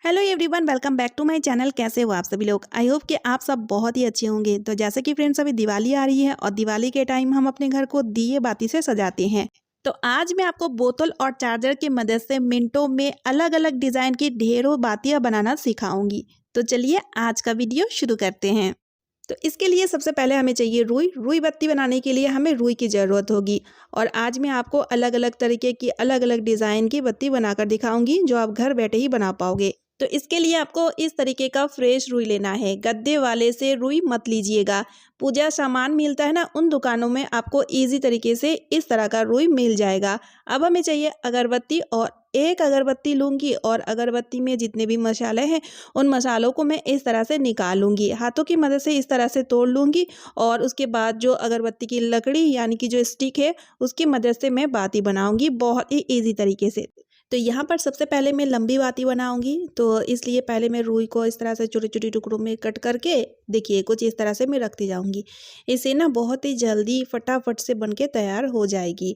Hello everyone, welcome back to my channel. कैसे हो आप सभी लोग? आई होप कि आप सब बहुत ही अच्छे होंगे। तो जैसे कि फ्रेंड्स, अभी दिवाली आ रही है और दिवाली के टाइम हम अपने घर को दिए बाती से सजाते हैं। तो आज मैं आपको बोतल और चार्जर की मदद से मिनटों में अलग अलग डिज़ाइन की ढेरों बातियां बनाना सिखाऊंगी। तो चलिए आज का वीडियो शुरू करते हैं। तो इसके लिए सबसे पहले हमें चाहिए रुई। रुई बत्ती बनाने के लिए हमें रुई की ज़रूरत होगी। और आज मैं आपको अलग अलग तरीके की अलग अलग डिज़ाइन की बत्ती बनाकर दिखाऊंगी, जो आप घर बैठे ही बना पाओगे। तो इसके लिए आपको इस तरीके का फ्रेश रुई लेना है। गद्दे वाले से रुई मत लीजिएगा। पूजा सामान मिलता है ना, उन दुकानों में आपको इजी तरीके से इस तरह का रुई मिल जाएगा। अब हमें चाहिए अगरबत्ती, और एक अगरबत्ती लूँगी और अगरबत्ती में जितने भी मसाले हैं उन मसालों को मैं इस तरह से निकालूंगी। हाथों की मदद से इस तरह से तोड़ लूँगी और उसके बाद जो अगरबत्ती की लकड़ी यानी कि जो स्टिक है उसकी मदद से मैं बाती बनाऊंगी बहुत ही ईजी तरीके से। तो यहाँ पर सबसे पहले मैं लंबी बाती बनाऊंगी। तो इसलिए पहले मैं रुई को इस तरह से छोटे छोटे टुकड़ों में कट करके, देखिए कुछ इस तरह से मैं रखती जाऊंगी। इससे ना बहुत ही जल्दी फटाफट से बनके तैयार हो जाएगी।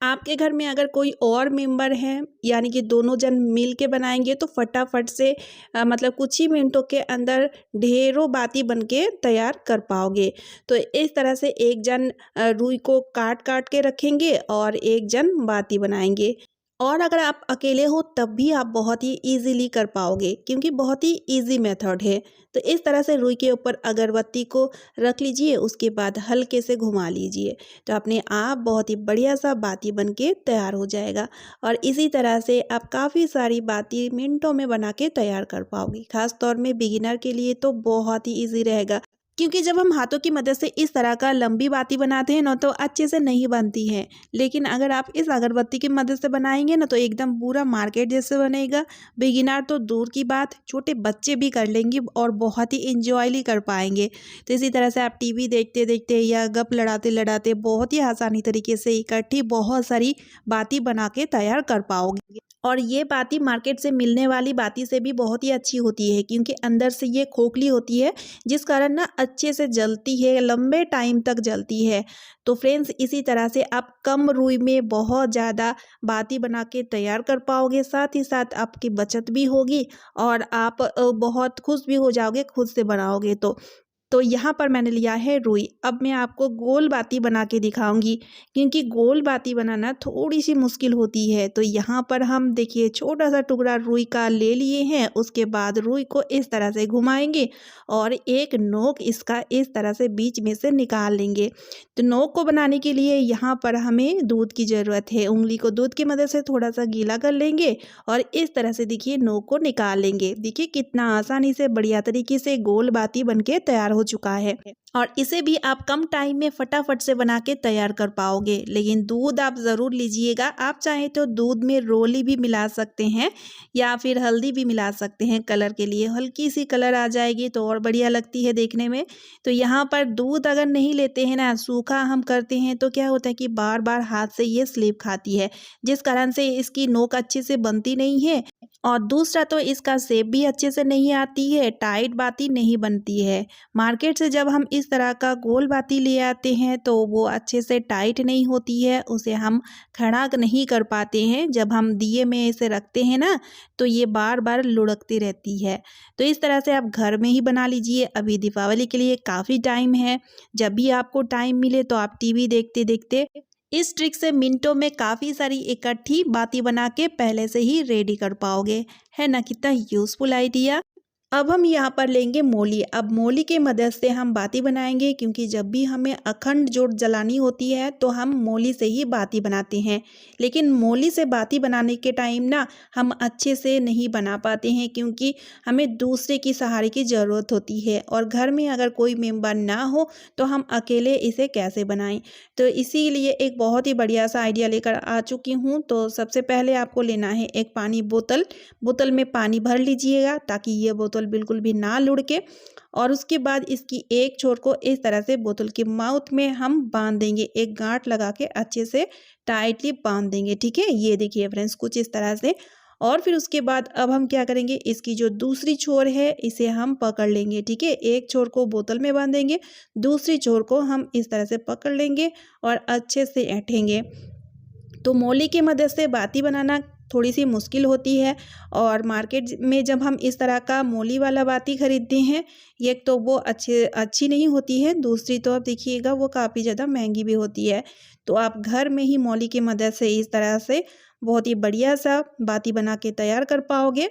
आपके घर में अगर कोई और मेंबर है, यानी कि दोनों जन मिल के बनाएंगे, तो फटाफट से मतलब कुछ ही मिनटों के अंदर ढेरों बाती बनके तैयार कर पाओगे। तो इस तरह से एक जन रुई को काट काट के रखेंगे और एक जन बाती बनाएंगे। और अगर आप अकेले हो तब भी आप बहुत ही इजीली कर पाओगे, क्योंकि बहुत ही इजी मेथड है। तो इस तरह से रुई के ऊपर अगरबत्ती को रख लीजिए, उसके बाद हल्के से घुमा लीजिए, तो अपने आप बहुत ही बढ़िया सा बाती बन के तैयार हो जाएगा। और इसी तरह से आप काफ़ी सारी बाती मिनटों में बना के तैयार कर पाओगे। खास तौर में बिगिनर के लिए तो बहुत ही ईजी रहेगा, क्योंकि जब हम हाथों की मदद से इस तरह का लंबी बाती बनाते हैं ना, तो अच्छे से नहीं बनती है। लेकिन अगर आप इस अगरबत्ती की मदद से बनाएंगे ना, तो एकदम पूरा मार्केट जैसे बनेगा। बिगिनर तो दूर की बात, छोटे बच्चे भी कर लेंगे और बहुत ही इंजॉयली कर पाएंगे। तो इसी तरह से आप टीवी देखते देखते या गप लड़ाते लड़ाते बहुत ही आसानी तरीके से इकट्ठी बहुत सारी बाती बना के तैयार कर पाओगे। और ये बाती मार्केट से मिलने वाली बाती से भी बहुत ही अच्छी होती है, क्योंकि अंदर से ये खोखली होती है, जिस कारण ना अच्छे से जलती है, लंबे टाइम तक जलती है। तो फ्रेंड्स, इसी तरह से आप कम रुई में बहुत ज़्यादा बाती बना के तैयार कर पाओगे। साथ ही साथ आपकी बचत भी होगी और आप बहुत खुश भी हो जाओगे खुद से बनाओगे तो यहाँ पर मैंने लिया है रुई। अब मैं आपको गोल बाती बना के दिखाऊंगी, क्योंकि गोल बाती बनाना थोड़ी सी मुश्किल होती है। तो यहाँ पर हम देखिए छोटा सा टुकड़ा रुई का ले लिए हैं। उसके बाद रुई को इस तरह से घुमाएंगे और एक नोक इसका इस तरह से बीच में से निकाल लेंगे। तो नोक को बनाने के लिए यहाँ पर हमें दूध की ज़रूरत है। उंगली को दूध की मदद से थोड़ा सा गीला कर लेंगे और इस तरह से देखिए नोक को निकाल लेंगे। देखिए कितना आसानी से बढ़िया तरीके से गोल बाती बनके तैयार हो चुका है। और इसे भी आप कम टाइम में फटाफट से बना के तैयार कर पाओगे। लेकिन दूध आप ज़रूर लीजिएगा। आप चाहें तो दूध में रोली भी मिला सकते हैं या फिर हल्दी भी मिला सकते हैं। कलर के लिए हल्की सी कलर आ जाएगी तो और बढ़िया लगती है देखने में। तो यहाँ पर दूध अगर नहीं लेते हैं ना, सूखा हम करते हैं, तो क्या होता है कि बार बार हाथ से ये स्लिप खाती है, जिस कारण से इसकी नोक अच्छे से बनती नहीं है। और दूसरा तो इसका शेप भी अच्छे से नहीं आती है, टाइट बाती नहीं बनती है। मार्केट से जब हम इस तरह का गोल बाती ले आते हैं तो वो अच्छे से टाइट नहीं होती है, उसे हम खड़ा नहीं कर पाते हैं। जब हम दिए में इसे रखते हैं ना, तो ये बार बार लुढ़कती रहती है। तो इस तरह से आप घर में ही बना लीजिए। अभी दीपावली के लिए काफ़ी टाइम है। जब भी आपको टाइम मिले तो आप टीवी देखते देखते इस ट्रिक से मिनटों में काफ़ी सारी इकट्ठी बाती बना के पहले से ही रेडी कर पाओगे। है ना, कितना यूज़फुल आइडिया। अब हम यहाँ पर लेंगे मोली। अब मोली के मदद से हम बाती बनाएंगे, क्योंकि जब भी हमें अखंड जोत जलानी होती है तो हम मोली से ही बाती बनाते हैं। लेकिन मोली से बाती बनाने के टाइम ना हम अच्छे से नहीं बना पाते हैं, क्योंकि हमें दूसरे की सहारे की ज़रूरत होती है। और घर में अगर कोई मेंबर ना हो तो हम अकेले इसे कैसे बनाएं। तो इसीलिए एक बहुत ही बढ़िया सा आइडिया लेकर आ चुकी हूँ। तो सबसे पहले आपको लेना है एक पानी बोतल। बोतल में पानी भर लीजिएगा ताकि ये बोतल बिल्कुल भी ना लुढ़के। और उसके बाद इसकी एक छोर को इस तरह से बोतल के माउथ में हम बांध देंगे, एक गांठ लगा के अच्छे से टाइटली बांध देंगे। ठीक है, ये देखिए फ्रेंड्स कुछ इस तरह से। और फिर उसके बाद अब हम क्या करेंगे, इसकी जो दूसरी छोर है इसे हम पकड़ लेंगे। ठीक है, एक छोर को बोतल में बांधेंगे, दूसरी छोर को हम इस तरह से पकड़ लेंगे और अच्छे से ऐंठेंगे। तो मोली की मदद से बाती बनाना थोड़ी सी मुश्किल होती है। और मार्केट में जब हम इस तरह का मोली वाला बाती खरीदते हैं, एक तो वो अच्छी नहीं होती है, दूसरी तो आप देखिएगा वो काफ़ी ज़्यादा महंगी भी होती है। तो आप घर में ही मोली की मदद से इस तरह से बहुत ही बढ़िया सा बाती बना के तैयार कर पाओगे।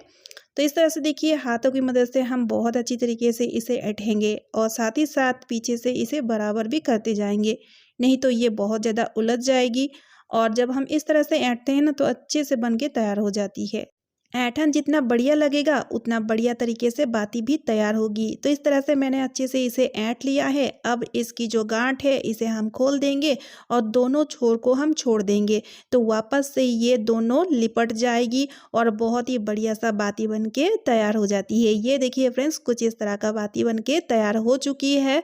तो इस तरह से देखिए हाथों की मदद से हम बहुत अच्छी तरीके से इसे ऐंठेंगे और साथ ही साथ पीछे से इसे बराबर भी करते जाएंगे, नहीं तो ये बहुत ज़्यादा उलझ जाएगी। और जब हम इस तरह से ऐंठते हैं ना तो अच्छे से बन के तैयार हो जाती है। ऐंठन जितना बढ़िया लगेगा उतना बढ़िया तरीके से बाती भी तैयार होगी। तो इस तरह से मैंने अच्छे से इसे ऐंठ लिया है। अब इसकी जो गांठ है इसे हम खोल देंगे और दोनों छोर को हम छोड़ देंगे, तो वापस से ये दोनों लिपट जाएगी और बहुत ही बढ़िया सा बाती बन के तैयार हो जाती है। ये देखिए फ्रेंड्स, कुछ इस तरह का बाती बन के तैयार हो चुकी है।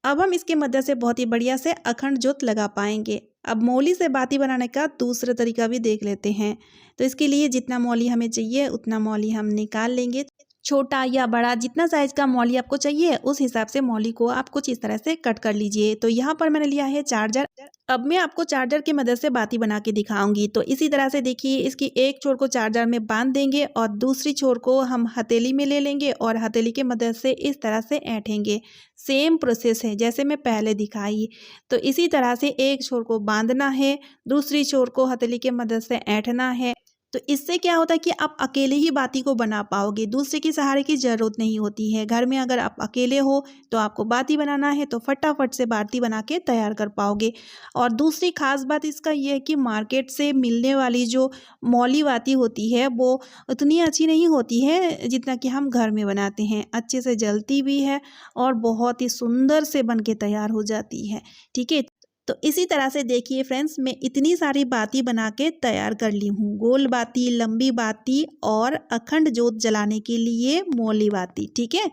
अब हम इसके मदद से बहुत ही बढ़िया से अखंड ज्योत लगा पाएंगे। अब मोली से बाती बनाने का दूसरा तरीका भी देख लेते हैं। तो इसके लिए जितना मोली हमें चाहिए उतना मोली हम निकाल लेंगे। छोटा या बड़ा जितना साइज का मोली आपको चाहिए उस हिसाब से मोली को आप कुछ इस तरह से कट कर लीजिए। तो यहाँ पर मैंने लिया है चार्जर। अब मैं आपको चार्जर की मदद से बाती बना के दिखाऊंगी। तो इसी तरह से देखिए इसकी एक छोर को चार्जर में बांध देंगे और दूसरी छोर को हम हथेली में ले लेंगे और हथेली की मदद से इस तरह से ऐंठेंगे। सेम प्रोसेस है जैसे मैं पहले दिखाई। तो इसी तरह से एक छोर को बांधना है, दूसरी छोर को हथेली की मदद से ऐंठना है। तो इससे क्या होता है कि आप अकेले ही बाती को बना पाओगे, दूसरे के सहारे की ज़रूरत नहीं होती है। घर में अगर आप अकेले हो तो आपको बाती बनाना है तो फटाफट से बाती बना के तैयार कर पाओगे। और दूसरी खास बात इसका ये है कि मार्केट से मिलने वाली जो मौली बाती होती है वो उतनी अच्छी नहीं होती है जितना कि हम घर में बनाते हैं। अच्छे से जलती भी है और बहुत ही सुंदर से बन के तैयार हो जाती है। ठीक है, तो इसी तरह से देखिए फ्रेंड्स, मैं इतनी सारी बाती बना के तैयार कर ली हूँ। गोल बाती, लंबी बाती और अखंड ज्योत जलाने के लिए मौली बाती। ठीक है,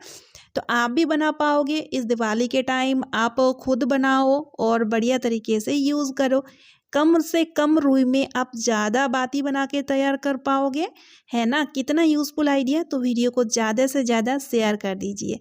तो आप भी बना पाओगे इस दिवाली के टाइम। आप खुद बनाओ और बढ़िया तरीके से यूज़ करो। कम से कम रुई में आप ज़्यादा बाती बना के तैयार कर पाओगे, है ना। कितना यूज़फुल आइडिया। तो वीडियो को ज़्यादा से ज़्यादा शेयर कर दीजिए।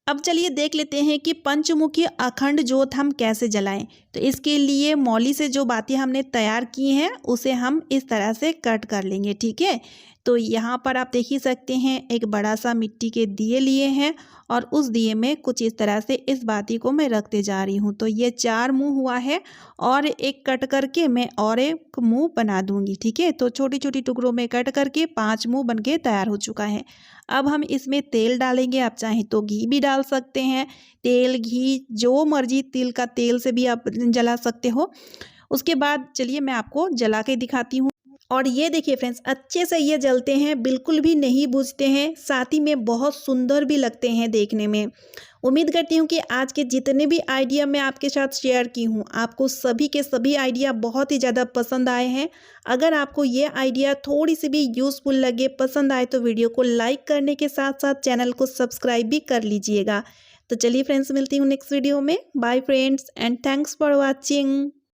अब चलिए देख लेते हैं कि पंचमुखी अखंड ज्योत हम कैसे जलाएं। तो इसके लिए मौली से जो बातें हमने तैयार की हैं उसे हम इस तरह से कट कर लेंगे। ठीक है, तो यहाँ पर आप देख ही सकते हैं एक बड़ा सा मिट्टी के दिए लिए हैं और उस दिए में कुछ इस तरह से इस बाती को मैं रखते जा रही हूँ। तो ये 4 मुंह हुआ है और एक कट करके मैं और एक मुंह बना दूंगी। ठीक है, तो छोटी छोटी टुकड़ों में कट करके 5 मुंह बन के तैयार हो चुका है। अब हम इसमें तेल डालेंगे। आप चाहें तो घी भी डाल सकते हैं। तेल, घी जो मर्जी, तिल का तेल से भी आप जला सकते हो। उसके बाद चलिए मैं आपको जला के दिखाती हूँ। और ये देखिए फ्रेंड्स, अच्छे से ये जलते हैं, बिल्कुल भी नहीं बुझते हैं, साथ ही में बहुत सुंदर भी लगते हैं देखने में। उम्मीद करती हूँ कि आज के जितने भी आइडिया मैं आपके साथ शेयर की हूँ आपको सभी के सभी आइडिया बहुत ही ज़्यादा पसंद आए हैं। अगर आपको ये आइडिया थोड़ी सी भी यूज़फुल लगे, पसंद आए, तो वीडियो को लाइक करने के साथ साथ चैनल को सब्सक्राइब भी कर लीजिएगा। तो चलिए फ्रेंड्स, मिलती हूँ नेक्स्ट वीडियो में। Bye friends and thanks for watching.